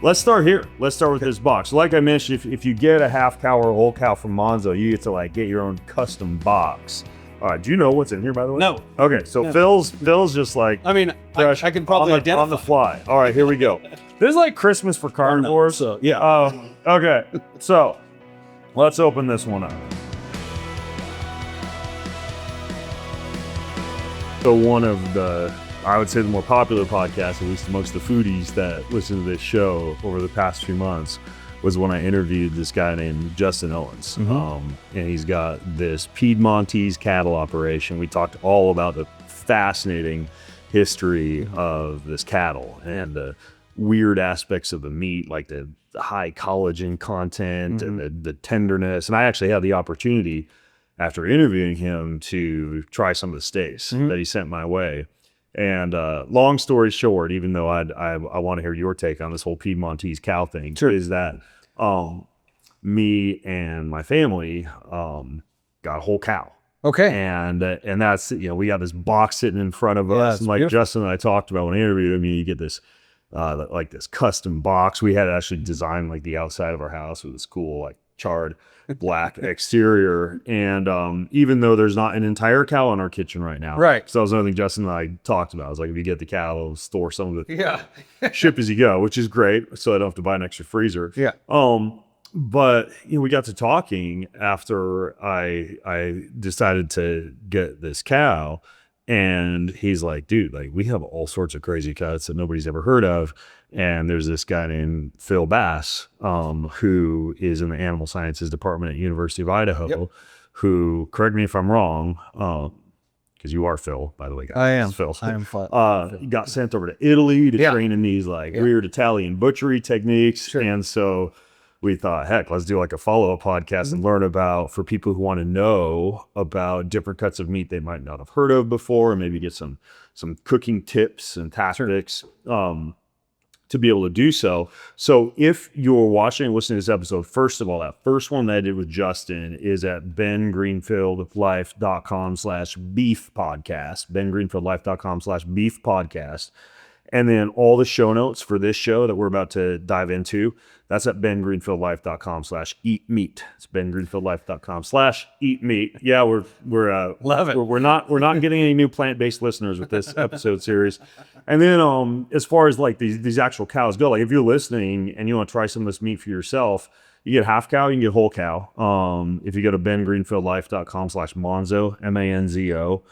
Let's start here. Let's start with this box. Like I mentioned, if you get a half cow or a whole cow from Monzo, you get to like get your own custom box. All right, do you know what's in here, by the way? No. Okay, so No. Phil's just like, I mean, I can probably identify. on the fly. All right, here we go. This is like Christmas for carnivores. So yeah. Okay, so let's open this one up. So one of the, I would say the more popular podcasts, at least amongst the foodies that listen to this show over the past few months, was when I interviewed this guy named Justin Owens. And he's got this Piedmontese cattle operation. We talked all about the fascinating history of this cattle and the weird aspects of the meat, like the high collagen content and the tenderness. And I actually had the opportunity after interviewing him to try some of the steaks that he sent my way. And long story short, even though I want to hear your take on this whole Piedmontese cow thing, is that me and my family got a whole cow. Okay. And that's, we got this box sitting in front of us. And like beautiful. Justin and I talked about when I interviewed him, you get this like this custom box. We had actually designed like the outside of our house with this cool like charred black exterior. And even though there's not an entire cow in our kitchen right now. Right. So that was another thing Justin and I talked about. I was like, if you get the cow, we'll store some of it. Ship as you go, which is great. So I don't have to buy an extra freezer. Yeah. But we got to talking after I decided to get this cow. And he's like, dude, like we have all sorts of crazy cuts that nobody's ever heard of. And there's this guy named Phil Bass, who is in the animal sciences department at University of Idaho, who, correct me if I'm wrong, because you are Phil, by the way, guys. I am. Phil. I am Phil. Got sent over to Italy to train in these like weird Italian butchery techniques. Sure. And so we thought, heck, let's do like a follow-up podcast and learn about, for people who want to know about different cuts of meat they might not have heard of before, and maybe get some cooking tips and tactics to be able to do so. So if you're watching and listening to this episode, first of all, that first one that I did with Justin is at bengreenfieldlife.com/beef podcast, bengreenfieldlife.com/beef podcast. And then all the show notes for this show that we're about to dive into, that's at bengreenfieldlife.com/eat meat. It's bengreenfieldlife.com/eat meat. Yeah, we're love it. We're not getting any new plant-based listeners with this episode series. And then as far as like these actual cows go, like if you're listening and you want to try some of this meat for yourself, you get half cow, you can get whole cow. If you go to bengreenfieldlife.com/Monzo, MANZO,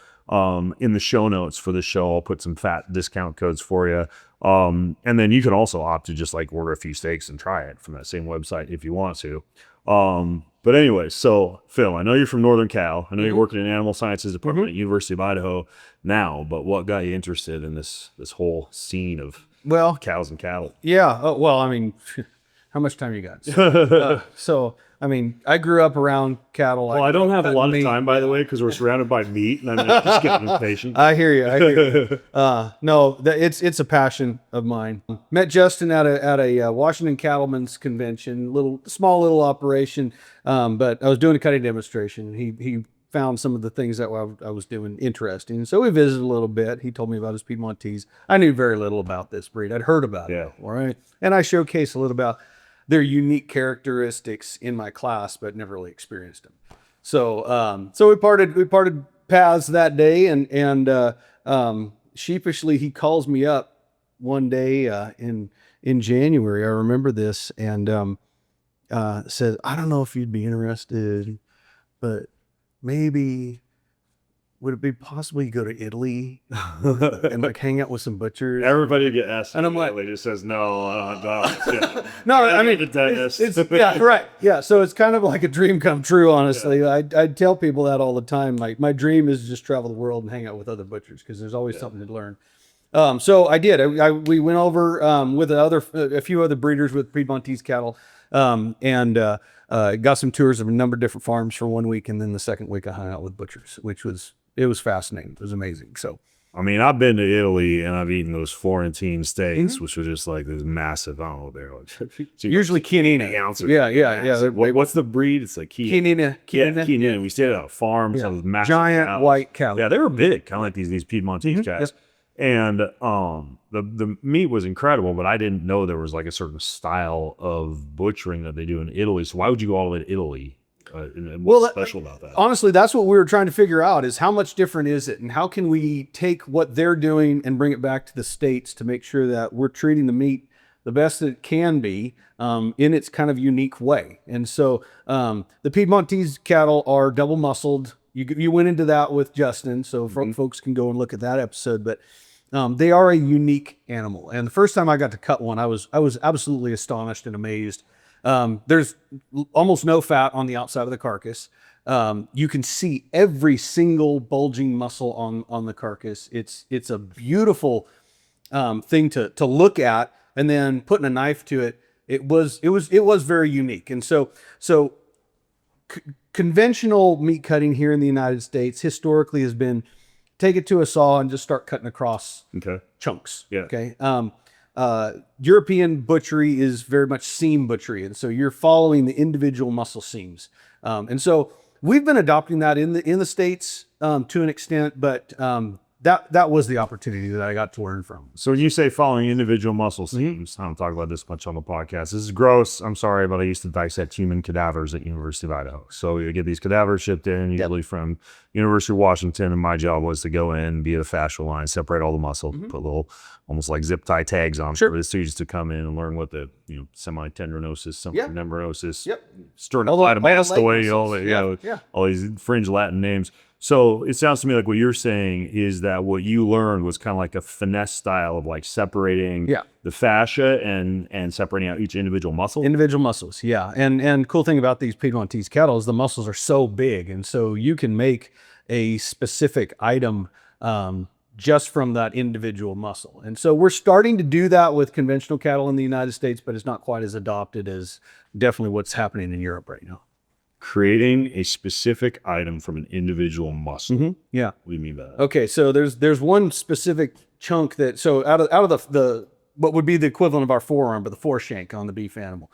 in the show notes for this show, I'll put some fat discount codes for you. And then you can also opt to just like order a few steaks and try it from that same website if you want to. But anyway, so Phil, I know you're from Northern Cal. I know you're working in animal sciences department at University of Idaho now, but what got you interested in this whole scene of cows and cattle? Yeah. Well, I mean, how much time you got? So, I mean, I grew up around cattle. Well, I don't have a lot of time, by the way, because we're surrounded by meat, and I'm just getting impatient. I hear you. No, it's a passion of mine. Met Justin at a Washington Cattlemen's convention, small little operation, but I was doing a cutting demonstration. He found some of the things that I was doing interesting, so we visited a little bit. He told me about his Piedmontese. I knew very little about this breed. I'd heard about it, all right, and I showcased a little about their unique characteristics in my class, but never really experienced them. So, so we parted paths that day, and sheepishly he calls me up one day in January. I remember this, and said, "I don't know if you'd be interested, but maybe would it be possible you go to Italy and like hang out with some butchers?" Everybody get asked, and I'm like, just says no. No, I mean, the dentist. it's yeah, right, yeah. So it's kind of like a dream come true, honestly. I tell people that all the time. Like my dream is to just travel the world and hang out with other butchers because there's always something to learn. So I did. We went over with a few other breeders with Piedmontese cattle, and got some tours of a number of different farms for 1 week, and then the second week I hung out with butchers, which was fascinating. It was amazing. So, I mean, I've been to Italy and I've eaten those Florentine steaks, which are just like this massive. I don't know, they're like usually Chianina. Yeah. What's the breed? It's like Chianina. Chianina. We stayed at a farm, so massive giant cows. white cow. Yeah, they were big, kind of like these Piedmontese guys. And the meat was incredible, but I didn't know there was like a certain style of butchering that they do in Italy. So why would you go all the way to Italy? And what's special about that? Honestly, that's what we were trying to figure out, is how much different is it, and how can we take what they're doing and bring it back to the States to make sure that we're treating the meat the best that it can be in its kind of unique way. And so the Piedmontese cattle are double muscled. You went into that with Justin, so folks can go and look at that episode. But they are a unique animal. And the first time I got to cut one, I was absolutely astonished and amazed. There's almost no fat on the outside of the carcass. You can see every single bulging muscle on the carcass. It's a beautiful thing to look at, and then putting a knife to it. It was very unique. And so conventional meat cutting here in the United States historically has been take it to a saw and just start cutting across chunks. Yeah. Okay. European butchery is very much seam butchery. And so you're following the individual muscle seams. And so we've been adopting that in the States to an extent, but that was the opportunity that I got to learn from. So when you say following individual muscle seams, I don't talk about this much on the podcast. This is gross. I'm sorry, but I used to dissect human cadavers at University of Idaho. So you get these cadavers shipped in, usually from University of Washington, and my job was to go in, be a fascia line, separate all the muscle, put little, almost like zip tie tags on for the students to come in and learn what the semi-tendinosis, membranosis, sternocleidomastoid, all these fringe Latin names. So it sounds to me like what you're saying is that what you learned was kind of like a finesse style of like separating the fascia and separating out each individual muscle. Individual muscles, yeah. And cool thing about these Piedmontese cattle is the muscles are so big, and so you can make a specific item just from that individual muscle. And so we're starting to do that with conventional cattle in the United States, but it's not quite as adopted as definitely what's happening in Europe right now. Creating a specific item from an individual muscle. Yeah. What do you mean by that? Okay, so there's one specific chunk that, so out of the what would be the equivalent of our forearm, but the foreshank on the beef animal,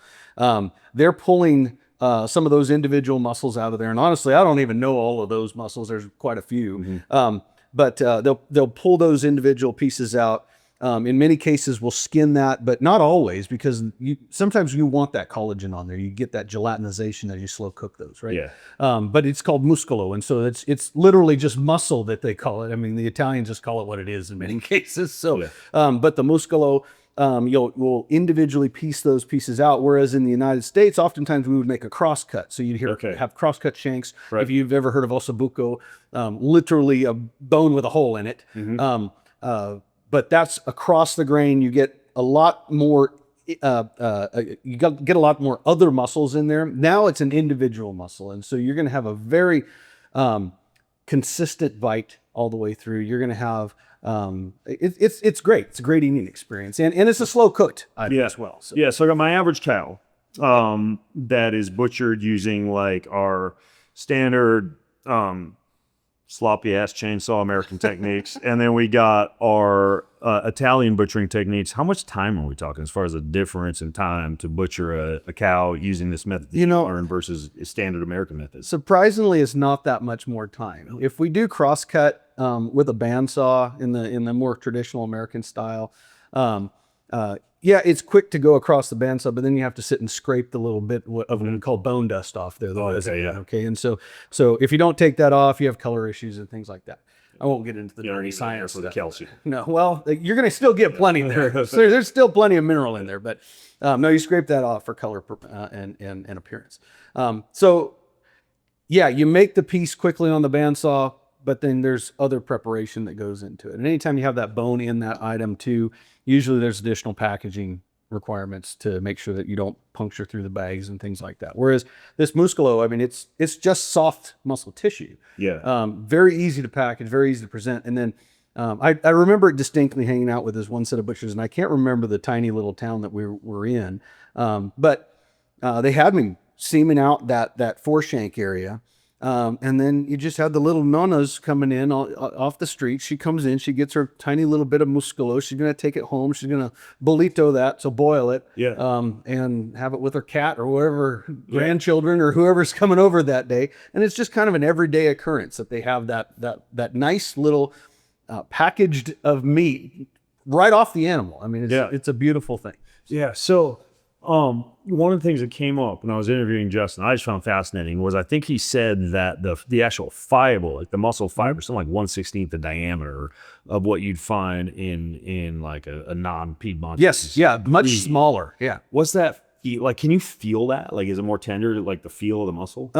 they're pulling some of those individual muscles out of there. And honestly, I don't even know all of those muscles. There's quite a few, but they'll pull those individual pieces out. In many cases, we'll skin that, but not always, because sometimes you want that collagen on there. You get that gelatinization as you slow cook those, right? Yeah. But it's called muscolo, and so it's literally just muscle that they call it. I mean, the Italians just call it what it is in many cases. So, but the muscolo, we'll individually piece those pieces out. Whereas in the United States, oftentimes we would make a cross cut. So you'd have cross cut shanks. If you've ever heard of ossobuco, literally a bone with a hole in it. But that's across the grain. You get a lot more. Get a lot more other muscles in there. Now it's an individual muscle, and so you're going to have a very consistent bite all the way through. You're going to have it's great. It's a great eating experience, and it's a slow cooked item as well. So. Yeah. So I got my average cow that is butchered using like our standard sloppy ass chainsaw American techniques, and then we got our Italian butchering techniques. How much time are we talking as far as the difference in time to butcher a cow using this method versus a standard American method? Surprisingly, it's not that much more time. If we do cross cut with a bandsaw in the more traditional American style, it's quick to go across the bandsaw, but then you have to sit and scrape the little bit of what we call bone dust off there. Okay. And so if you don't take that off, you have color issues and things like that. I won't get into the dirty science for the calcium. No, well, you're going to still get plenty there. So there's still plenty of mineral in there, but no, you scrape that off for color and appearance. You make the piece quickly on the bandsaw, but then there's other preparation that goes into it. And anytime you have that bone in that item too, usually there's additional packaging requirements to make sure that you don't puncture through the bags and things like that. Whereas this muscolo, I mean, it's just soft muscle tissue. Yeah. Very easy to package, very easy to present. And then I remember distinctly hanging out with this one set of butchers, and I can't remember the tiny little town that we were in, but they had me seaming out that foreshank area. And then you just have the little nonnas coming in off the street. She comes in, she gets her tiny little bit of muscolo. She's going to take it home. She's going to bolito that, so boil it, and have it with her cat or whatever, grandchildren or whoever's coming over that day. And it's just kind of an everyday occurrence that they have that nice little packaged of meat right off the animal. I mean, it's a beautiful thing. Yeah. So, one of the things that came up when I was interviewing Justin, I just found fascinating, was I think he said that the actual fiber, like the muscle fiber, something like 1/16 the diameter of what you'd find in like a non-Piedmontese. Yes. Yeah. Much smaller. Yeah. What's that? Like, can you feel that? Like, is it more tender, like the feel of the muscle?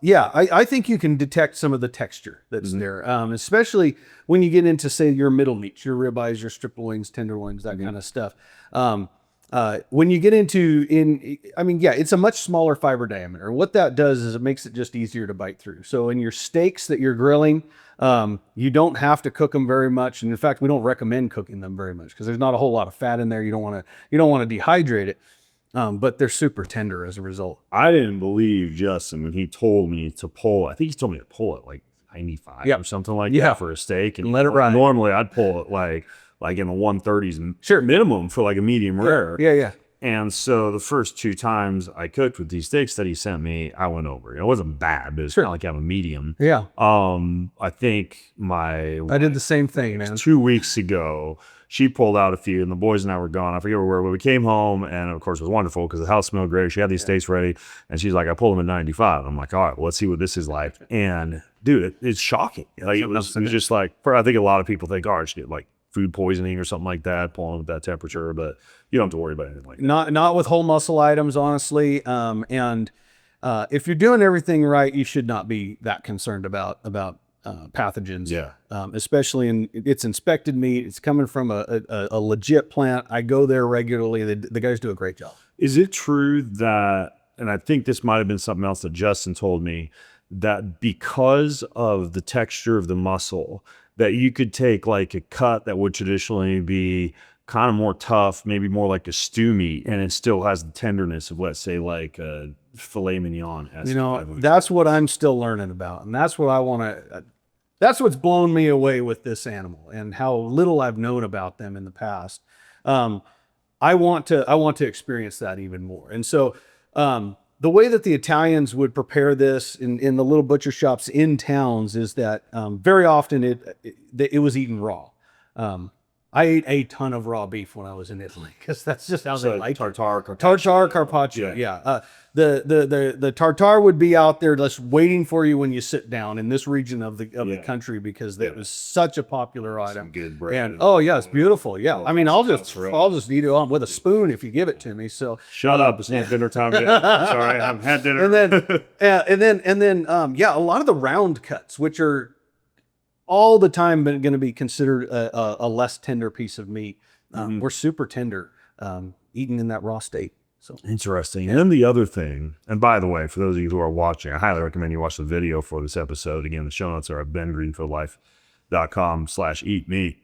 Yeah, I think you can detect some of the texture that's there, especially when you get into, say, your middle meats, your ribeyes, your strip loins, tenderloins, that kind of stuff. When you get into, it's a much smaller fiber diameter. What that does is it makes it just easier to bite through. So in your steaks that you're grilling, you don't have to cook them very much. And in fact, we don't recommend cooking them very much because there's not a whole lot of fat in there. You don't want to dehydrate it. But they're super tender as a result. I didn't believe Justin when he told me to pull. I think he told me to pull it like 95 or something like that for a steak, and let it ride. Normally, I'd pull it like in the 130s minimum for like a medium rare. Yeah. And so the first 2 times I cooked with these steaks that he sent me, I went over. It wasn't bad, but it's kind of like having a medium. Yeah. I think I did the same thing, man. 2 weeks ago, she pulled out a few, and the boys and I were gone. I forget where we were, but we came home, and of course it was wonderful because the house smelled great. She had these steaks ready, and she's like, I pulled them at 95. I'm like, all right, well, let's see what this is like. And dude, it's shocking. Like it was just like, I think a lot of people think, oh, it's like food poisoning or something like that, pulling at that temperature, but you don't have to worry about anything like that. Not with whole muscle items, honestly. If you're doing everything right, you should not be that concerned about pathogens. Yeah. Especially it's inspected meat. It's coming from a legit plant. I go there regularly. The guys do a great job. Is it true that, and I think this might have been something else that Justin told me, that because of the texture of the muscle, that you could take like a cut that would traditionally be kind of more tough, maybe more like a stew meat, and it still has the tenderness of, let's say, like a filet mignon. That's what I'm still learning about, and that's what I want to. That's what's blown me away with this animal and how little I've known about them in the past. I want to experience that even more, and so. The way that the Italians would prepare this in the little butcher shops in towns is that very often it was eaten raw. I ate a ton of raw beef when I was in Italy because that's just how they like tartare, carpaccio. Yeah. The tartare would be out there just waiting for you when you sit down in this region of the country because it was such a popular item. Some good bread. And it's beautiful. Yeah, I mean, I'll just eat it on with a spoon if you give it to me. So shut up, it's not dinner time yet. Sorry, I haven't had dinner. And then a lot of the round cuts, which are all the time going to be considered a less tender piece of meat, were super tender, eaten in that raw state. So interesting. And then the other thing, and by the way, for those of you who are watching, I highly recommend you watch the video for this episode. Again, the show notes are at bengreenfieldlife.com/eatmeat.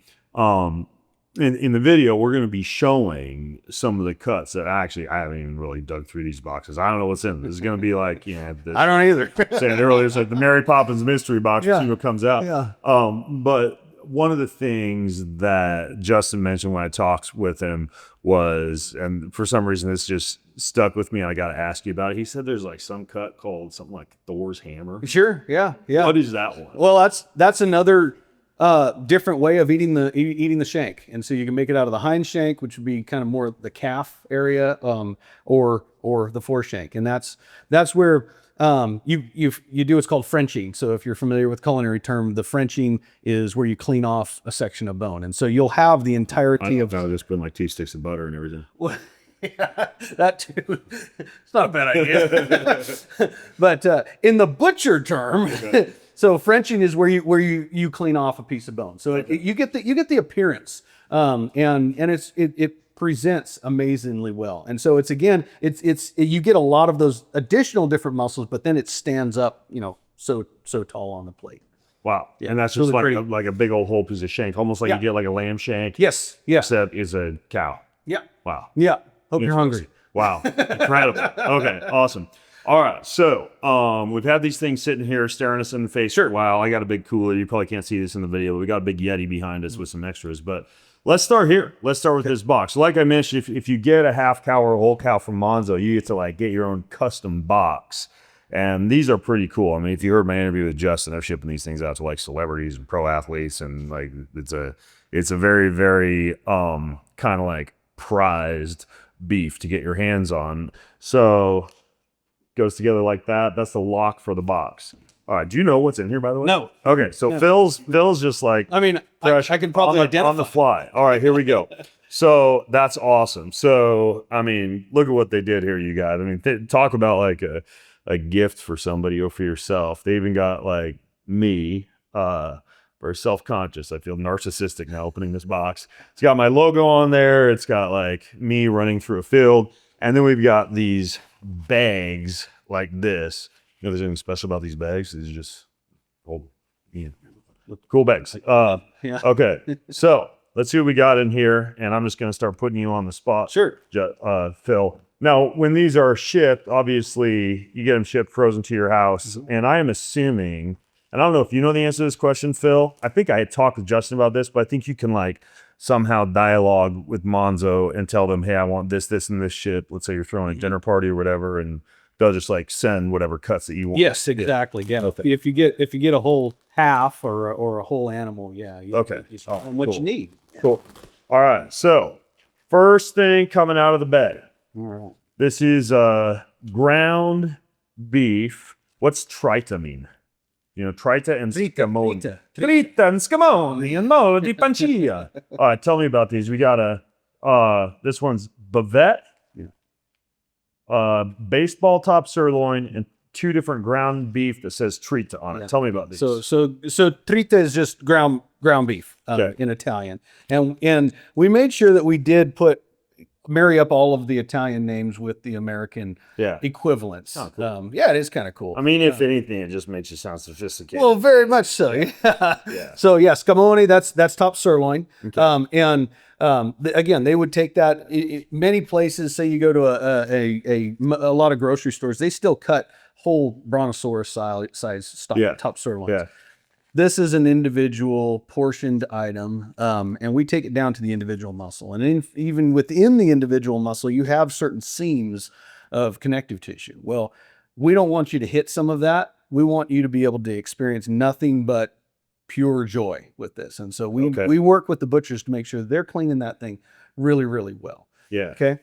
In the video, we're going to be showing some of the cuts that I haven't even really dug through these boxes. I don't know what's in them. This is going to be like, I don't either. Saying earlier, it's like the Mary Poppins mystery box. We'll see what comes out. Yeah. But one of the things that Justin mentioned when I talked with him was, and for some reason this just stuck with me, and I got to ask you about it. He said there's like some cut called something like Thor's hammer. Sure. Yeah. What is that one? Well, that's another different way of eating the shank, and so you can make it out of the hind shank, which would be kind of more the calf area, or the foreshank, and that's where you do what's called Frenching. So if you're familiar with culinary term, the Frenching is where you clean off a section of bone, and so you'll have the entirety of. I just put like 2 sticks of butter and everything. Yeah, that too. It's not a bad idea. But in the butcher term. Okay. So Frenching is where you clean off a piece of bone. So you get the appearance, and it presents amazingly well. And so it's you get a lot of those additional different muscles, but then it stands up, so tall on the plate. Wow. Yeah, and that's just really like a big old whole piece of shank, almost like you get like a lamb shank. Yes. Yeah. Except it's a cow. Yeah. Wow. Yeah. Hope you're hungry. Wow. Incredible. Okay. Awesome. All right, so we've had these things sitting here staring us in the face for a while. I got a big cooler. You probably can't see this in the video, but we got a big Yeti behind us with some extras. But let's start here. Let's start with this box. So like I mentioned, if you get a half cow or a whole cow from Monzo, you get to like get your own custom box. And these are pretty cool. I mean, if you heard my interview with Justin, I'm shipping these things out to like celebrities and pro athletes, and like it's a very, very kind of like prized beef to get your hands on. So goes together like that. That's the lock for the box. All right. Do you know what's in here, by the way? No. Okay. So Phil's just like, I mean, I can probably identify on the fly. All right, here we go. So that's awesome. So I mean, look at what they did here, you guys. I mean, talk about like a gift for somebody or for yourself. They even got like me, very self-conscious. I feel narcissistic now opening this box. It's got my logo on there. It's got like me running through a field, and then we've got these bags like this. You know, there's anything special about these bags? These are just cool bags. Yeah. Okay, so let's see what we got in here, and I'm just going to start putting you on the spot. Sure. Phil. Now, when these are shipped, obviously you get them shipped frozen to your house, and I am assuming, and I don't know if you know the answer to this question, Phil. I think I had talked with Justin about this, but I think you can like somehow dialogue with Monzo and tell them, hey, I want this, and this shit. Let's say you're throwing a dinner party or whatever, and they'll just like send whatever cuts that you want. Yes, exactly. Yeah. Okay. If you get a whole half or a whole animal, yeah. You what cool. you need. Cool. All right. So first thing coming out of the bag. All right. This is ground beef. What's trita mean? You know, trita and scamoni. Trita and scamoni and mo di pancilla. All right, tell me about these. We got this one's bavette, baseball top sirloin, and 2 different ground beef that says trita on it. Tell me about these. So trita is just ground beef in Italian, and we made sure that we did marry up all of the Italian names with the American equivalents. Oh, cool. It is kind of cool. I mean, if anything, it just makes you sound sophisticated. Well, very much so. Yeah. So scamoni, that's top sirloin. Okay. Again, they would take that. Many places, say you go to a lot of grocery stores, they still cut whole brontosaurus size stock, top sirloins. Yeah. This is an individual portioned item, and we take it down to the individual muscle. And even within the individual muscle, you have certain seams of connective tissue. Well, we don't want you to hit some of that. We want you to be able to experience nothing but pure joy with this. And so we work with the butchers to make sure they're cleaning that thing really, really well. Yeah. Okay.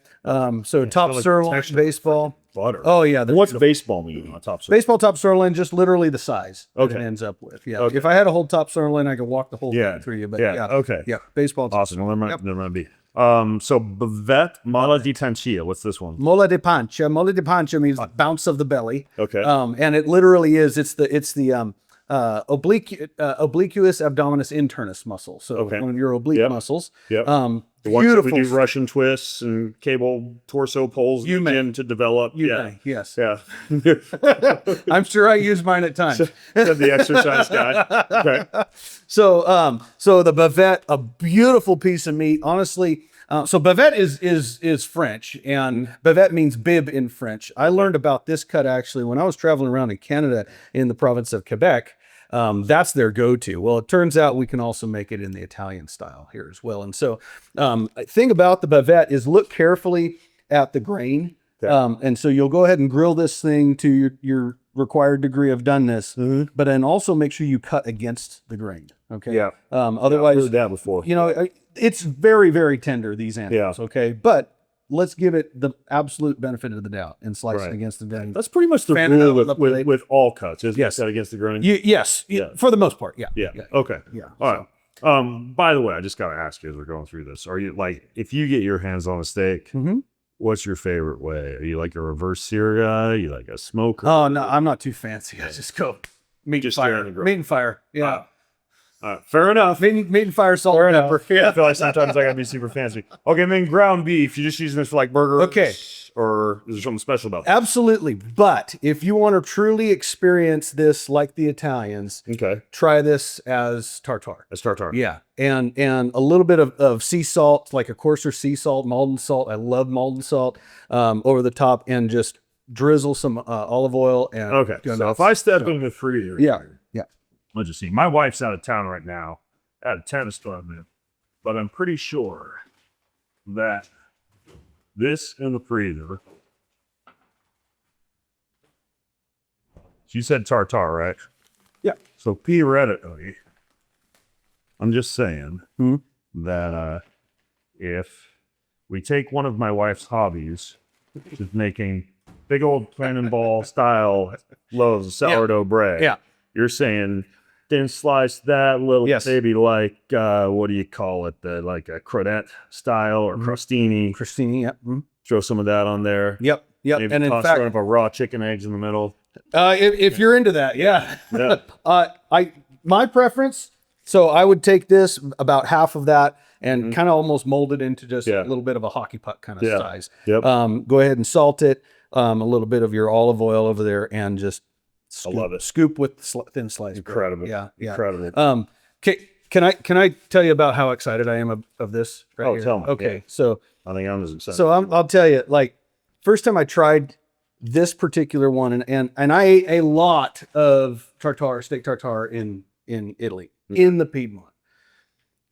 So top sirloin, baseball. Butter. Oh yeah. What's baseball mean on top sirloin? Baseball top sirloin, just literally the size that it ends up with. Yeah. Okay. If I had a whole top sirloin, I could walk the whole thing through you. But Okay. Yeah. Baseball. Awesome. Well, never mind be. So bavette molla di pancia. What's this one? Molla di pancia. Molla di pancia means bounce of the belly. Okay. And it literally is. It's the obliquus abdominis internus muscle. So one of your oblique muscles. Yep. Beautiful. We do Russian twists and cable torso pulls begin to develop. Yes. Yeah. I'm sure I use mine at times. Said the exercise guy. Okay. So the bavette, a beautiful piece of meat. Honestly, so bavette is French, and bavette means bib in French. I learned about this cut actually when I was traveling around in Canada in the province of Quebec. That's their go-to. Well, it turns out we can also make it in the Italian style here as well. And so the thing about the bavette is look carefully at the grain. And so you'll go ahead and grill this thing to your required degree of doneness, but then also make sure you cut against the grain. Okay. Yeah. Otherwise, I've heard that before. You know, it's very, very tender, these animals. Okay. But let's give it the absolute benefit of the doubt and slice it against the grain. That's pretty much the rule with all cuts. Isn't it? Cut against the grain. Yes. For the most part. Yeah. Okay. Yeah. All right. By the way, I just got to ask you as we're going through this, are you like, if you get your hands on a steak, what's your favorite way? Are you like a reverse sear guy? You like a smoker? Oh, no, I'm not too fancy. I just go meat and fire. Meat and fire. Yeah. Fair enough. Meat and fire, salt and pepper. I feel like sometimes I gotta be super fancy. Okay, and then ground beef, you're just using this for like burgers? Okay. Or is there something special about that? Absolutely. But if you want to truly experience this like the Italians, try this as tartare. As tartare. Yeah. And a little bit of sea salt, like a coarser sea salt, Maldon salt. I love Maldon salt over the top, and just drizzle some olive oil. And so if I step in the freezer. Yeah. Let's just see. My wife's out of town right now at a tennis tournament, but I'm pretty sure that this in the freezer you said tartare, right? Yeah. So theoretically, I'm just saying that if we take one of my wife's hobbies, which is making big old cannonball style loaves of sourdough bread, Yeah. you're saying thin slice that little, Yes. maybe like what do you call it? Like a crodette style or crostini. Crostini, yep. Throw some of that on there. Yep. Maybe And in toss fact, sort of a raw chicken eggs in the middle. if you're into that, yeah. Yeah. My preference, so I would take this, about half of that, and kind of almost mold it into just a little bit of a hockey puck kind of size. Yep. Go ahead and salt it, a little bit of your olive oil over there, and just I love it. scoop with thin slice. Incredible. Bread. Yeah. Incredible. Can I tell you about how excited I am of this right here? Tell me. Okay, Yeah. so I think I'm as excited. so I'll tell you, like, first time I tried this particular one, and I ate a lot of steak tartare in Italy, in the Piedmont.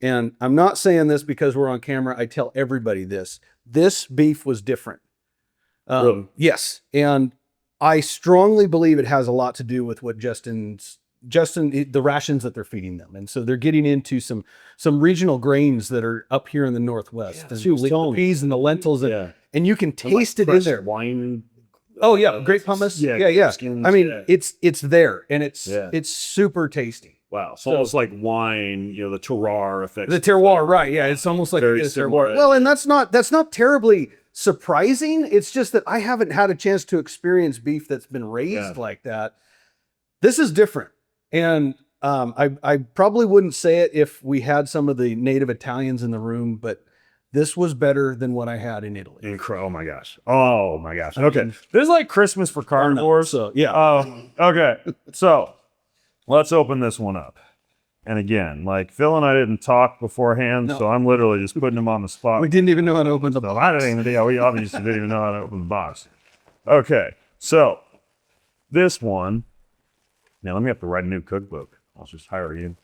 And I'm not saying this because we're on camera. I tell everybody this. This beef was different. Really? Yes. And I strongly believe it has a lot to do with what Justin, the rations that they're feeding them. And so they're getting into some regional grains that are up here in the Northwest. Yeah, and the peas and the lentils. And you can taste it in there. Wine. Oh yeah. Great pumice. Yeah. Skins, I mean, it's there, and it's super tasty. Wow. It's almost like wine, the terroir effect. The terroir, right. Yeah. It's almost like Very a similar. terroir. Well, and that's not terribly surprising. It's just that I haven't had a chance to experience beef that's been raised like that. This is different. And I probably wouldn't say it if we had some of the native Italians in the room, but this was better than what I had in Italy. Incredible. Oh my gosh. Okay. This is like Christmas for carnivores. So yeah. Okay. So let's open this one up. And again, like Phil and I didn't talk beforehand, so I'm literally just putting him on the spot. We didn't even know how to open the box. I didn't even, we obviously didn't even know how to open the box. Okay. So this one, now let me have to write a new cookbook. I'll just hire you.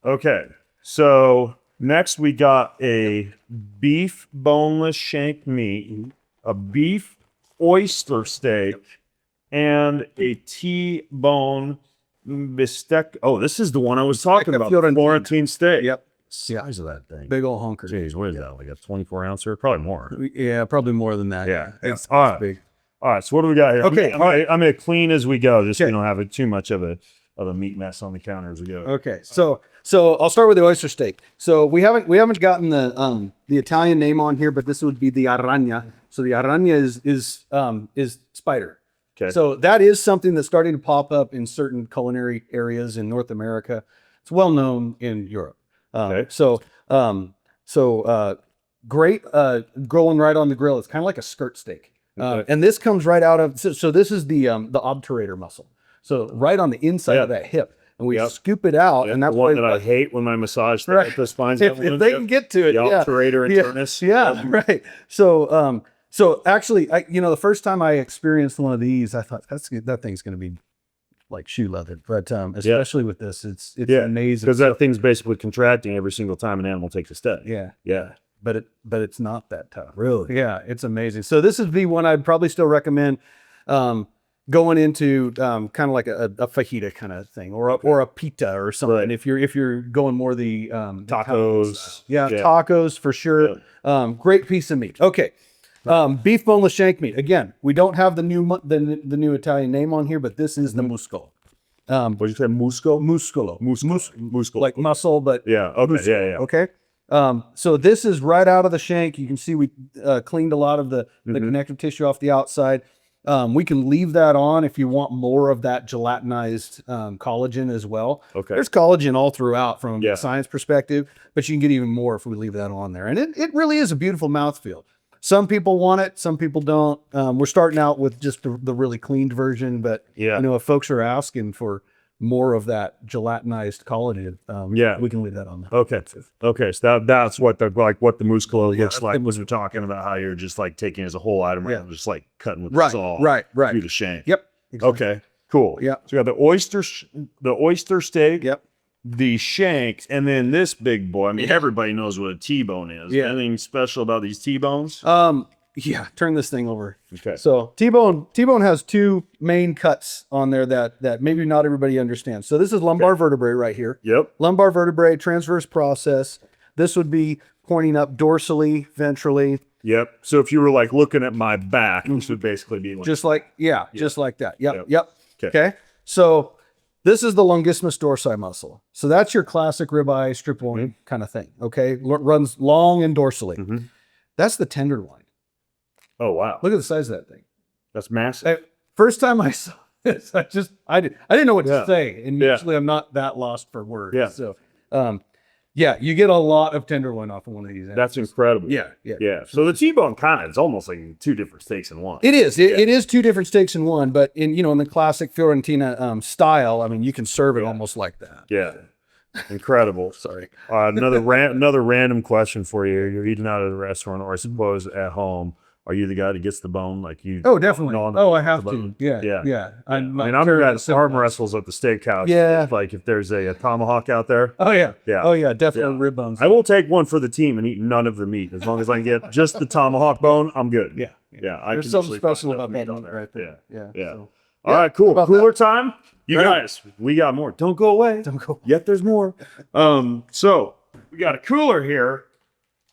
Okay. So next we got a beef boneless shank meat, a beef oyster steak, and a T-bone bistec. Oh, this is the one I was talking about. Florentine steak. Yep. Size of that thing. Big old honker. Jeez, what is that? Like a 24 ouncer? Probably more. Yeah, probably more than that. Yeah. It's all right. big. All right. So what do we got here? Okay. I'm gonna clean as we go, just so we don't have too much of a meat mess on the counter as we go. Okay. So I'll start with the oyster steak. So we haven't gotten the Italian name on here, but this would be the aragna. So the aragna is spider. Okay. So that is something that's starting to pop up in certain culinary areas in North America. It's well known in Europe. Okay. Great growing right on the grill. It's kind of like a skirt steak. And this comes right out of, so this is the obturator muscle. So right on the inside of that hip. And we scoop it out. And that's the one that I hate when my massage therapist finds if they can get to it. The obturator internus. Yeah, right. So actually, the first time I experienced one of these, I thought that thing's going to be like shoe leather. But especially with this, it's amazing. Because that thing's basically contracting every single time an animal takes a step. Yeah. But it's not that tough. Really? Yeah, it's amazing. So this is the one I'd probably still recommend going into kind of like a fajita kind of thing, or a pita or something. Right. If you're going more the tacos. Tacos for sure. Yeah. Great piece of meat. Okay. Beef boneless shank meat. Again, we don't have the new Italian name on here, but this is the muscolo. What did you say? Muscolo? Muscolo. Like muscle, but Okay. muscolo. Yeah. Okay. So this is right out of the shank. You can see we cleaned a lot of the connective tissue off the outside. We can leave that on if you want more of that gelatinized collagen as well. Okay. There's collagen all throughout from a science perspective, but you can get even more if we leave that on there. And it really is a beautiful mouthfeel. Some people want it, some people don't. We're starting out with just the really cleaned version, but if folks are asking for more of that gelatinized collagen, we can leave that on there. Okay. So that's what the muscolo looks like when we're talking about how you're just like taking it as a whole item and just like cutting with the saw through the shank. Yep. Exactly. Okay. Cool. Yeah. So we got the oyster steak. Yep. The shanks, and then this big boy. I mean, everybody knows what a T-bone is. Yeah. Anything special about these T-bones? Yeah, turn this thing over. Okay. So T-bone has two main cuts on there that maybe not everybody understands. So this is lumbar vertebrae right here. Yep. Lumbar vertebrae, transverse process. This would be pointing up dorsally, ventrally. Yep. So if you were like looking at my back, this would basically be like Just like, just like that. Yep. Okay. Okay. So this is the longissimus dorsi muscle. So that's your classic ribeye strip loin kind of thing. Okay. Runs long and dorsally. That's the tenderloin. Oh, wow. Look at the size of that thing. That's massive. First time I saw this, I didn't know what to say. And usually I'm not that lost for words. Yeah. So, you get a lot of tenderloin off of one of these. That's incredible. Yeah. So the T-bone kind of is almost like two different steaks in one. It is. It is two different steaks in one, but in the classic Fiorentina style, I mean, you can serve it almost like that. Yeah. Incredible. Sorry. Another random question for you. You're eating out at a restaurant, or I suppose at home. Are you the guy that gets the bone? Like you? Oh, definitely. I have to. Yeah. I'm the guy that arm wrestles at the steakhouse. Yeah. Like if there's a tomahawk out there. Oh yeah. Yeah. Oh yeah. Definitely rib bones. I will take one for the team and eat none of the meat as long as I can get just the tomahawk bone. I'm good. Yeah. There's something special about that right there. Yeah. So, all right. Cool. Cooler time. You Right guys, we got more. Don't go away. Don't go. Yet there's more. So we got a cooler here,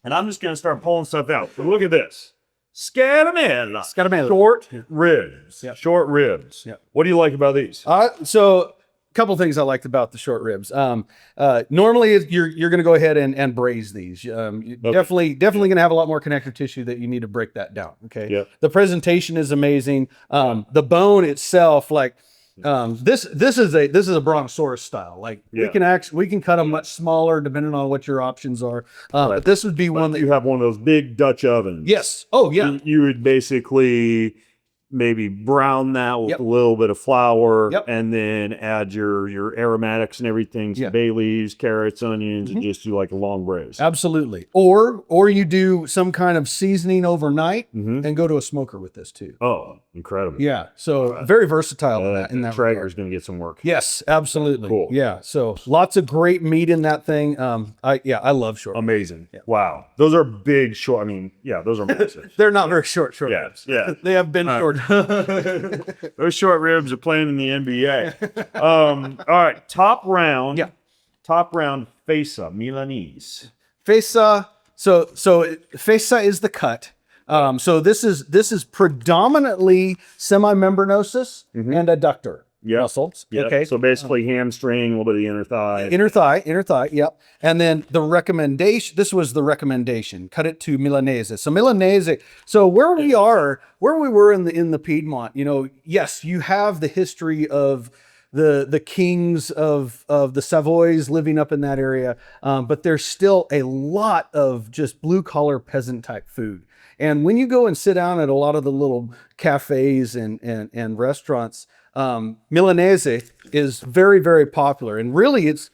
and I'm just gonna start pulling stuff out. But look at this. Scaramella. Short ribs. Yep. Short ribs. Yep. What do you like about these? So a couple things I liked about the short ribs. Normally you're going to go ahead and braise these. Definitely going to have a lot more connective tissue that you need to break that down. Okay. Yep. The presentation is amazing. The bone itself, like, this is a brontosaurus style. Like we can cut them much smaller depending on what your options are. But this would be one that you have one of those big Dutch ovens. Yes. Oh yeah. You would basically maybe brown that with a little bit of flour and then add your aromatics and everything, some bay leaves, carrots, onions, and just do like a long braise. Absolutely. Or you do some kind of seasoning overnight and go to a smoker with this too. Oh, incredible. Yeah. So very versatile in that Traeger's going to get some work. Yes, absolutely. Cool. Yeah. So lots of great meat in that thing. I love short. Amazing. Yeah. Wow. Those are big short. I mean, those are massive. They're not very short ribs. Yeah. They have been short. Those short ribs are playing in the NBA. All right. Top round. Yeah. Top round Fesa Milanese. Fesa. So Fesa is the cut. So this is predominantly semimembranosus and adductor muscles. Yep. Okay. So basically hamstring, a little bit of the inner thigh. Inner thigh. Yep. And then the recommendation, this was the recommendation, cut it to Milanese. So Milanese. So where we were in the Piedmont, yes, you have the history of the kings of the Savoys living up in that area. But there's still a lot of just blue collar peasant type food. And when you go and sit down at a lot of the little cafes and restaurants, Milanese is very, very popular. And really it's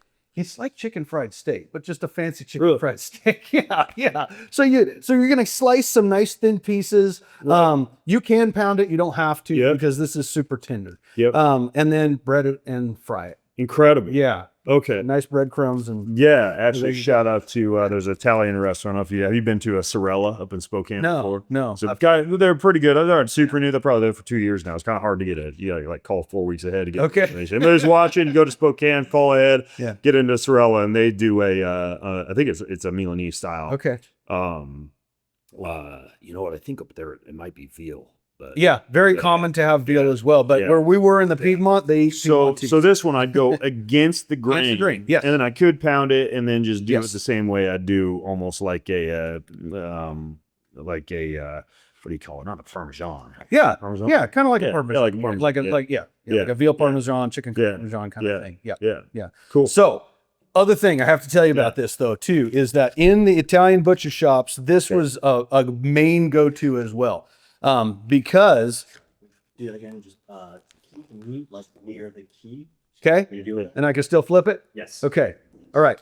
like chicken fried steak, but just a fancy chicken fried steak. Yeah. So you're going to slice some nice thin pieces. You can pound it. You don't have to because this is super tender. Yep. And then bread it and fry it. Incredible. Yeah. Okay. Nice breadcrumbs and actually shout out to there's an Italian restaurant. Have you been to a Sorella up in Spokane before? No. So they're pretty good. They're super new. They're probably there for 2 years now. It's kind of hard to get you like call 4 weeks ahead to get information. Anybody's watching, go to Spokane, call ahead, get into Sorella, and they do I think it's a Milanese style. Okay. You know what? I think up there it might be veal. But very common to have veal as well. But where we were in the Piedmont, they eat so this one I'd go against the grain. Against the grain, yes. And then I could pound it and then just do it the same way I do almost like a what do you call it? Not a Parmesan. Parmesan? Yeah, kind of like a Parmesan. Like a Parmesan. Like a veal Parmesan, chicken Parmesan kind of thing. Yeah. Cool. So other thing I have to tell you about this though too is that in the Italian butcher shops, this was a main go-to as well. Because do it again, just keep the meat like near the key. Okay. You do it. And I can still flip it? Yes. Okay. All right.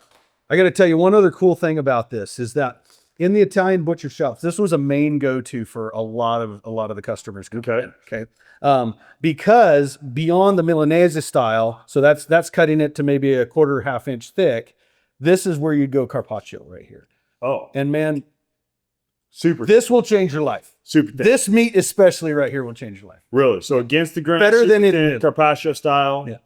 I got to tell you one other cool thing about this is that in the Italian butcher shops, this was a main go-to for a lot of the customers. Okay. Because beyond the Milanese style, so that's cutting it to maybe a quarter, half inch thick. This is where you'd go carpaccio right here. Oh. And man, Super. This will change your life. Super thin. This meat, especially right here, will change your life. Really? So against the grain, Better than it thin, is. Carpaccio style. Yeah.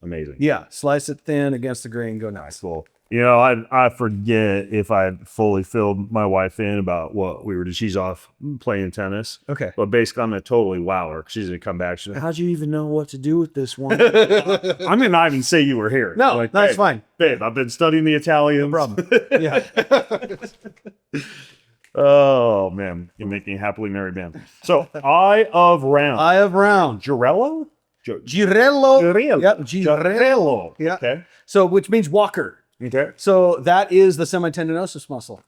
Amazing. Yeah, slice it thin against the grain, go nice. Cool. You know, I forget if I fully filled my wife in about what we were doing. She's off playing tennis. Okay. But basically, I'm going to totally wow her. She's going to come back. She's like, how'd you even know what to do with this one? I'm going to not even say you were here. No, like, that's hey, fine. Babe, I've been studying the Italian. No problem. Yeah. Oh, man. You're making a happily married man. So, Eye of Round. Eye of Round. Girello? Girello. Girello. Yep. Girello. Yeah. Okay. So, which means walker. Okay. So that is the semitendinosus muscle.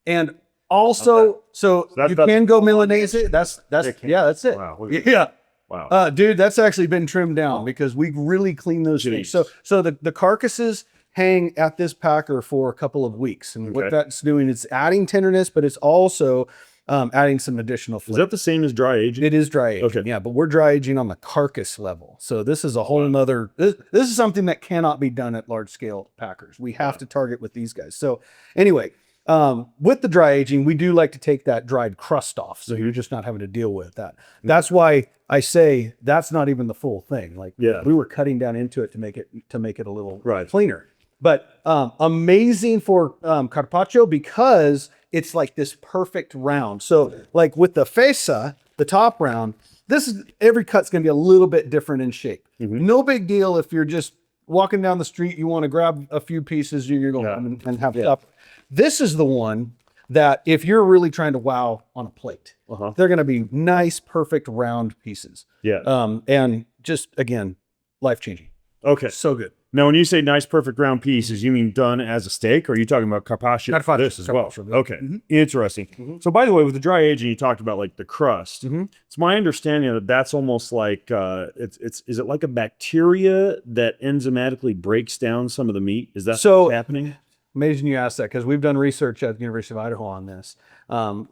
And also, so you can go Milanese. That's it. Wow. Yeah. Wow. Dude, that's actually been trimmed down because we really clean those things. So the carcasses hang at this packer for a couple of weeks. And what that's doing, it's adding tenderness, but it's also adding some additional flavor. Is that the same as dry aging? It is dry aging. Okay. Yeah, but we're dry aging on the carcass level. So this is a whole nother, this is something that cannot be done at large scale packers. We have to target with these guys. So anyway, with the dry aging, we do like to take that dried crust off. So you're just not having to deal with that. That's why I say that's not even the full thing. Like we were cutting down into it to make it a little cleaner. But amazing for carpaccio because it's like this perfect round. So like with the fesa, the top round, every cut's gonna be a little bit different in shape. No big deal if you're just walking down the street, you wanna grab a few pieces, you're going home and have supper. This is the one that if you're really trying to wow on a plate, they're gonna be nice, perfect round pieces. Yeah. And just, again, life-changing. Okay. So good. Now, when you say nice, perfect round pieces, you mean done as a steak, or are you talking about carpaccio for this as well? Okay, interesting. So, by the way, with the dry aging, you talked about like the crust. It's my understanding that that's almost like is it like a bacteria that enzymatically breaks down some of the meat? Is that what's happening? Amazing you asked that because we've done research at the University of Idaho on this.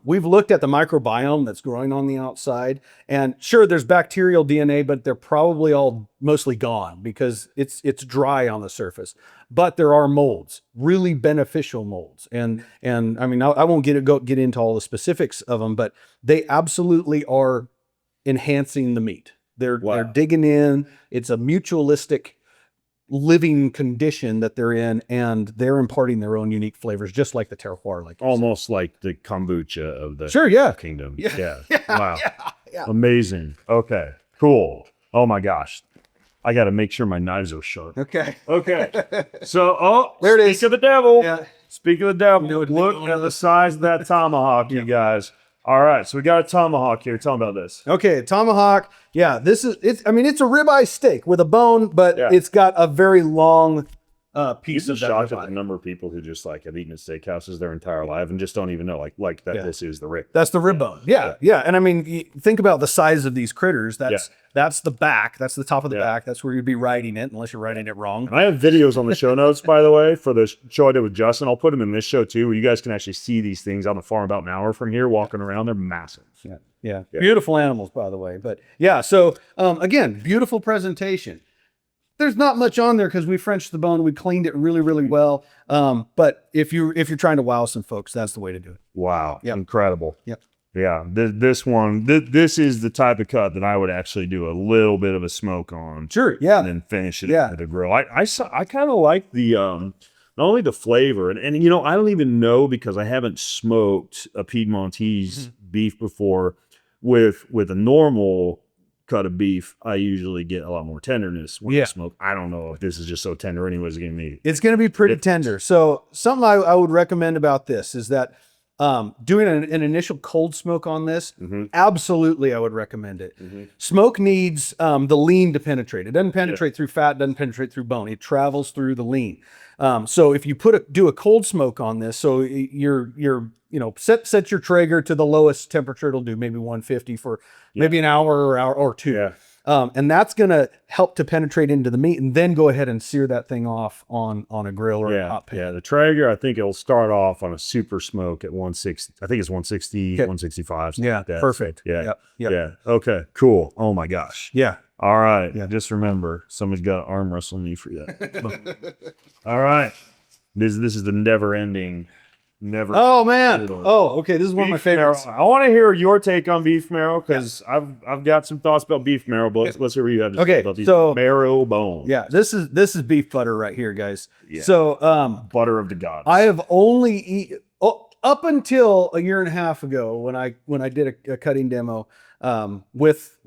We've looked at the microbiome that's growing on the outside, and sure, there's bacterial DNA, but they're probably all mostly gone because it's dry on the surface. But there are molds, really beneficial molds, and I mean I won't get into all the specifics of them, but they absolutely are enhancing the meat. They're digging in. It's a mutualistic living condition that they're in, and they're imparting their own unique flavors, just like the terroir, like almost like the kombucha of the kingdom. Wow. Amazing. Okay, cool. Oh my gosh, I got to make sure my knives are sharp. Okay. So there it is. Speak of the devil. Yeah. Speak of the devil. Look at the size of that tomahawk, you guys. All right, so we got a tomahawk here. Tell me about this. Okay, tomahawk. Yeah, it's a ribeye steak with a bone, but it's got a very long piece of that shocked ribeye. at the number of people who just like have eaten at steakhouses their entire life and just don't even know like that this is the rib. That's the rib bone. Yeah. And I mean, think about the size of these critters. That's the back. That's the top of the back. That's where you'd be writing it, unless you're writing it wrong. And I have videos on the show notes, by the way, for the show I did with Justin. I'll put them in this show too, where you guys can actually see these things on the farm about an hour from here, walking around. They're massive. Yeah. Beautiful animals, by the way. But yeah, so again, beautiful presentation. There's not much on there because we Frenched the bone. We cleaned it really, really well. But if you're trying to wow some folks, that's the way to do it. Wow. Incredible. Yep. Yeah. This one, this is the type of cut that I would actually do a little bit of a smoke on. Sure. Yeah. And then finish it at the grill. I kind of like the, not only the flavor, and you know, I don't even know because I haven't smoked a Piedmontese beef before. With a normal cut of beef, I usually get a lot more tenderness when I smoke. I don't know if this is just so tender anyways. It's going to be pretty tender. So something I would recommend about this is that doing an initial cold smoke on this, absolutely I would recommend it. Smoke needs the lean to penetrate. It doesn't penetrate through fat, doesn't penetrate through bone. It travels through the lean. So if you do a cold smoke on this, so set your Traeger to the lowest temperature it'll do, maybe 150 for maybe an hour or two. And that's going to help to penetrate into the meat, and then go ahead and sear that thing off on a grill or a hot pan. Yeah, the Traeger, I think it'll start off on a super smoke at 160. I think it's 160, 165. Yeah, like that. perfect. Yeah. Okay, cool. Oh my gosh. Yeah. All right. Yeah. Just remember, somebody's got to arm wrestle me for that. All right. This is the never ending Never. Oh man. Oh, okay. This is one of my Beef favorites. marrow. I want to hear your take on beef marrow because I've got some thoughts about beef marrow, but let's hear what you have to say about these marrow bones. Yeah, this is beef butter right here, guys. Yeah. So butter of the gods. I have only eaten up until a year and a half ago when I did a cutting demo with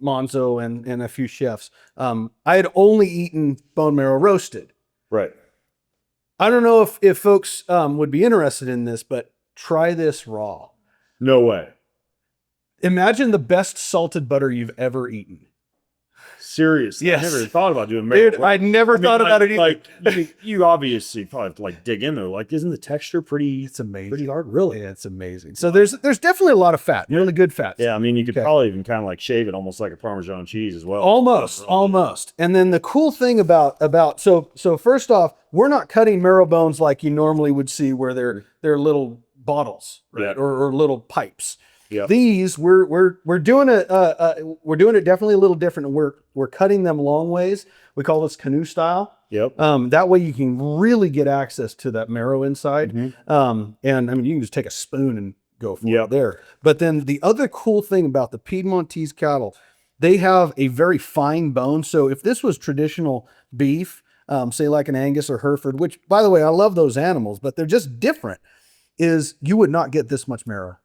Monzo and a few chefs. I had only eaten bone marrow roasted. Right. I don't know if folks would be interested in this, but try this raw. No way. Imagine the best salted butter you've ever eaten. Seriously, Yes. I never thought about doing marrow. Dude, I never thought about it either. Like you obviously probably have to like dig in there. Like, isn't the texture pretty? It's amazing. Pretty hard, really. Yeah, it's amazing. So there's definitely a lot of fat, really good fats. Yeah, I mean, you could probably even kind of like shave it almost like a Parmesan cheese as well. Almost. And then the cool thing about so first off, we're not cutting marrow bones like you normally would see where they're little bottles, right? Yeah. Or little pipes. Yep. These we're doing it definitely a little different. We're cutting them long ways. We call this canoe style. Yep. That way you can really get access to that marrow inside. Mm-hmm. And I mean, you can just take a spoon and go for it there. But then the other cool thing about the Piedmontese cattle, they have a very fine bone. So if this was traditional beef, say like an Angus or Hereford, which by the way, I love those animals, but they're just different, is you would not get this much marrow.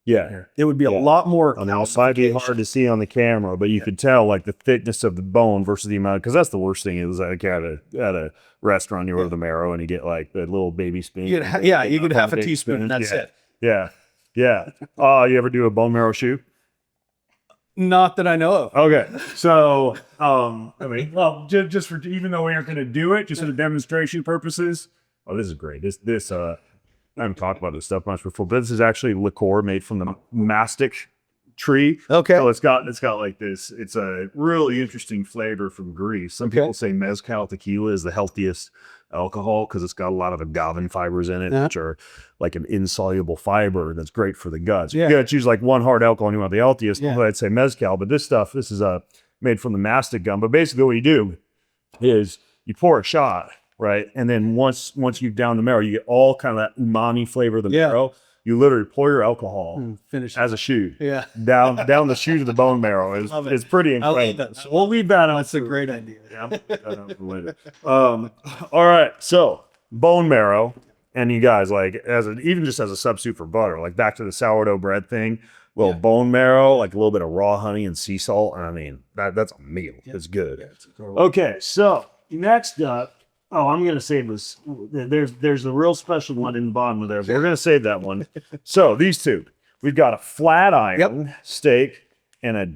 Yeah. It would be a lot more. On the outside, it'd be hard to see on the camera, but you could tell like the thickness of the bone versus the amount. Because that's the worst thing is like at a restaurant, you order the marrow and you get like the little baby spoon. You get half a teaspoon and that's it. Yeah. Yeah. You ever do a bone marrow shoe? Not that I know of. Okay. So, I mean, well, just for, even though we aren't going to do it, just for the demonstration purposes. Oh, this is great. This, I haven't talked about this stuff much before, but this is actually liqueur made from the mastic tree. Okay. So it's got like this, it's a really interesting flavor from Greece. Some people say mezcal tequila is the healthiest alcohol because it's got a lot of agave fibers in it, which are like an insoluble fiber that's great for the guts. You gotta choose like one hard alcohol and you want the healthiest. I'd say mezcal, but this is made from the mastic gum. But basically what you do is you pour a shot, right? And then once you've down the marrow, you get all kind of that umami flavor of the marrow. You literally pour your alcohol finish as a shoe. Yeah. Down the chute of the bone marrow. It's pretty incredible. So we'll leave that on. That's a great idea. Yeah, I'm gonna put that on for later. All right. So bone marrow, and you guys like even just as a substitute for butter, like back to the sourdough bread thing. Little bone marrow, like a little bit of raw honey and sea salt. And I mean, that's a meal. It's good. Yeah, okay, so next up. Oh, I'm gonna save this. There's a real special one in the bottom of there. But we're gonna save that one. So these two, we've got a flat iron steak and a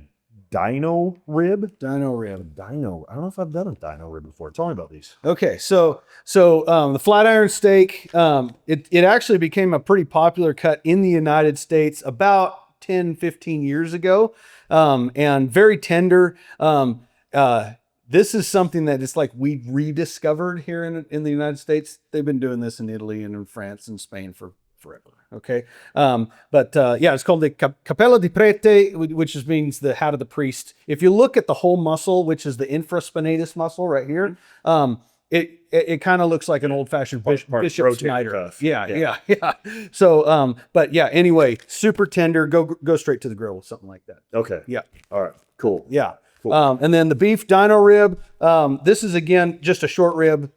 dino rib. Dino rib. Dino. I don't know if I've done a dino rib before. Tell me about these. Okay, so the flat iron steak, it actually became a pretty popular cut in the United States about 10, 15 years ago, and very tender. This is something that it's like we rediscovered here in the United States. They've been doing this in Italy and in France and Spain for forever. Okay. It's called the Capella di Prete, which means the hat of the priest. If you look at the whole muscle, which is the infraspinatus muscle right here, it kind of looks like an old-fashioned bishop Schneider. Yeah. So, anyway, super tender. Go straight to the grill with something like that. Okay. Yeah. All right. Cool. Yeah. Cool. And then the beef dino rib. This is again just a short rib,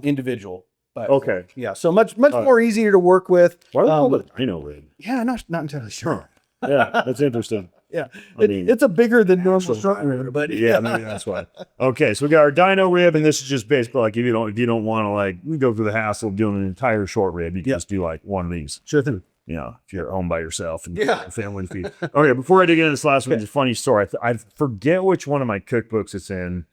individual. But, yeah, so much more easier to work with. Why do they call it dino rib? Yeah, not entirely sure. Yeah, that's interesting. Yeah, it's a bigger than normal short rib, but yeah, maybe that's why. Okay, so we got our dino rib, and this is just basically like if you don't want to like go through the hassle of doing an entire short rib, you can just do like one of these. Sure thing. You know, if you're at home by yourself and family feed. Okay, before I dig into this last one, it's a funny story. I forget which one of my cookbooks it's in,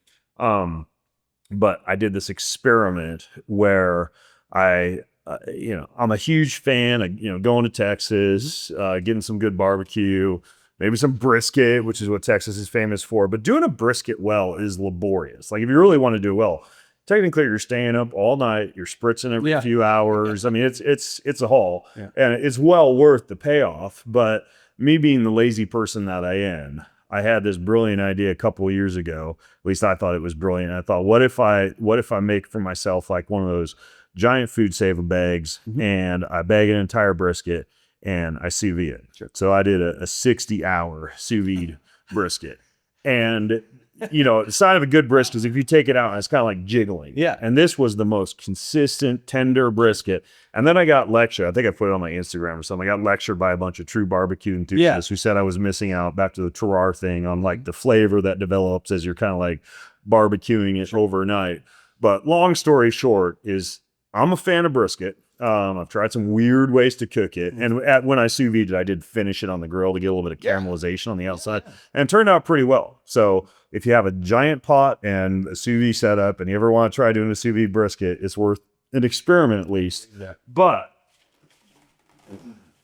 but I did this experiment where I'm a huge fan of, going to Texas, getting some good barbecue, maybe some brisket, which is what Texas is famous for. But doing a brisket well is laborious. Like if you really want to do well, technically you're staying up all night, you're spritzing every few hours. I mean, it's a haul, and it's well worth the payoff. But me being the lazy person that I am, I had this brilliant idea a couple of years ago. At least I thought it was brilliant. I thought, what if I make for myself like one of those giant food saver bags, and I bag an entire brisket and I sous vide it. Sure. So I did a 60-hour sous vide brisket. And, you know, the sign of a good brisket is if you take it out and it's kind of like jiggling. Yeah. And this was the most consistent, tender brisket. And then I got lectured. I think I put it on my Instagram or something. I got lectured by a bunch of true barbecue enthusiasts who said I was missing out, back to the terroir thing, on like the flavor that develops as you're kind of like barbecuing it overnight. But long story short is I'm a fan of brisket. I've tried some weird ways to cook it. And when I sous vide it, I did finish it on the grill to get a little bit of caramelization on the outside. And it turned out pretty well. So if you have a giant pot and a sous vide setup and you ever want to try doing a sous vide brisket, it's worth an experiment at least. Exactly. But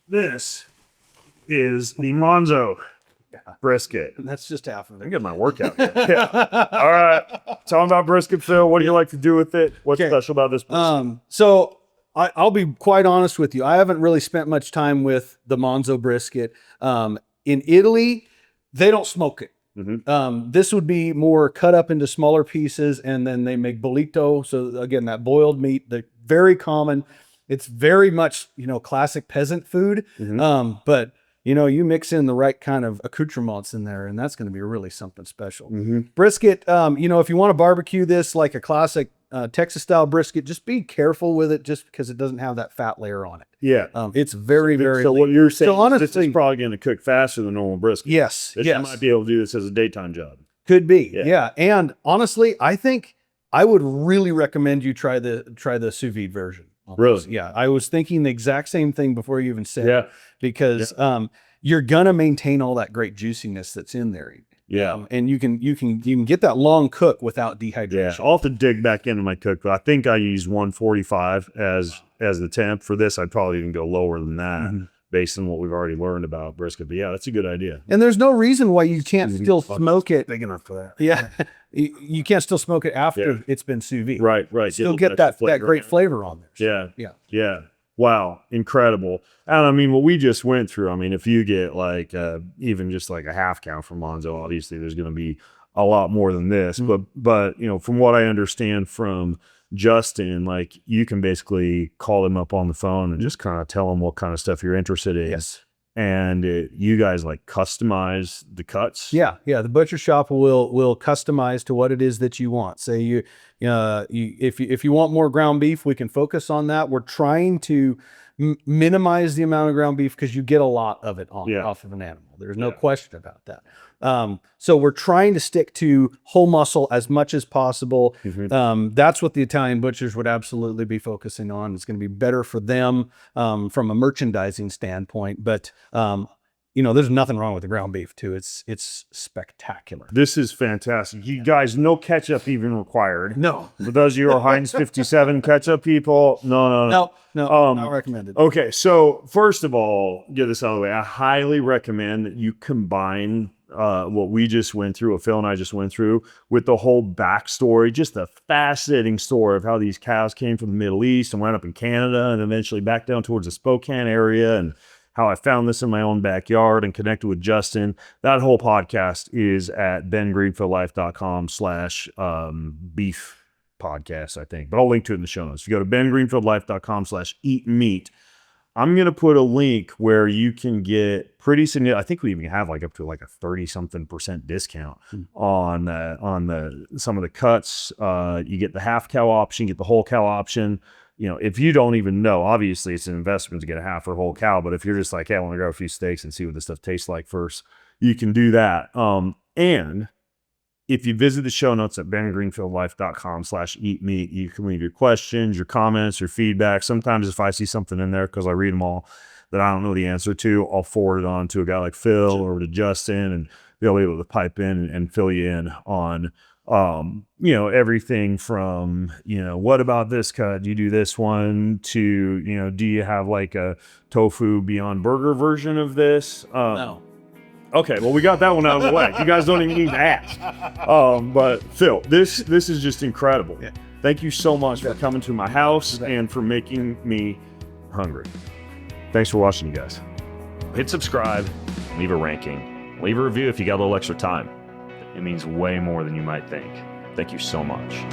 this is the Monzo brisket. And that's just half of I it. get my workout. Yeah. All right. Tell me about brisket, Phil. What do you like to do with it? What's special about this brisket? So I'll be quite honest with you. I haven't really spent much time with the Monzo brisket. In Italy, they don't smoke it. This would be more cut up into smaller pieces, and then they make bollito. So again, that boiled meat, the very common. It's very much, you know, classic peasant food. But you know, you mix in the right kind of accoutrements in there, and that's going to be really something special. Brisket, you know, if you want to barbecue this like a classic Texas style brisket, just be careful with it, just because it doesn't have that fat layer on it. Yeah. It's very, very So lean. what you're saying, So honestly, this is probably going to cook faster than normal brisket. yes, You yes, might be able to do this as a daytime job. could be. Yeah. Yeah. And honestly, I think I would really recommend you try the sous vide version. Really? Yeah. I was thinking the exact same thing before you even said Yeah. it, because you're gonna maintain all that great juiciness that's in there. Yeah. And you can get that long cook without dehydration. Yeah. I'll have to dig back into my cookbook. I think I use 145 as the temp. For this, I'd probably even go lower than that based on what we've already learned about brisket. But yeah, that's a good idea. And there's no reason why you can't still smoke it. Big enough for that. Yeah. You can't still smoke it after it's been sous vide. Right. Still get that great flavor on there. Yeah. Wow. Incredible. And I mean, what we just went through, I mean, if you get like even just like a half count from Monzo, obviously there's going to be a lot more than this. But you know, from what I understand from Justin, like you can basically call him up on the phone and just kind of tell him what kind of stuff you're interested in. Yes. And you guys like customize the cuts. Yeah. The butcher shop will customize to what it is that you want. Say if you want more ground beef, we can focus on that. We're trying to minimize the amount of ground beef because you get a lot of it off of an animal. There's no question about that. So we're trying to stick to whole muscle as much as possible. That's what the Italian butchers would absolutely be focusing on. It's going to be better for them from a merchandising standpoint. But you know, there's nothing wrong with the ground beef too. It's spectacular. This is fantastic. You guys, no ketchup even required. No. For those of you who are Heinz 57 ketchup people, no, not recommended. Okay, so first of all, get this out of the way. I highly recommend that you combine what we just went through, what Phil and I just went through, with the whole backstory, just the fascinating story of how these cows came from the Middle East and wound up in Canada and eventually back down towards the Spokane area, and how I found this in my own backyard and connected with Justin. That whole podcast is at bengreenfieldlife.com/beef podcast, I think. But I'll link to it in the show notes. If you go to bengreenfieldlife.com/eat-meat, I'm going to put a link where you can get pretty significant. I think we even have like up to like a 30-something% discount on some of the cuts. You get the half cow option, you get the whole cow option. You know, if you don't even know, obviously it's an investment to get a half or whole cow, but if you're just like, hey, I want to grab a few steaks and see what this stuff tastes like first, you can do that. And if you visit the show notes at bengreenfieldlife.com/eat-meat, you can leave your questions, your comments, your feedback. Sometimes if I see something in there, because I read them all, that I don't know the answer to, I'll forward it on to a guy like Phil or to Justin, and they'll be able to pipe in and fill you in on you know, everything from, you know, what about this cut? Do you do this one? To, you know, do you have like a tofu Beyond Burger version of this? No. Okay, well, we got that one out of the way. You guys don't even need to ask. But Phil, this is just incredible. Yeah. Thank you so much for coming to my house and for making me hungry. Thanks for watching, you guys. Hit subscribe, leave a ranking, leave a review if you got a little extra time. It means way more than you might think. Thank you so much.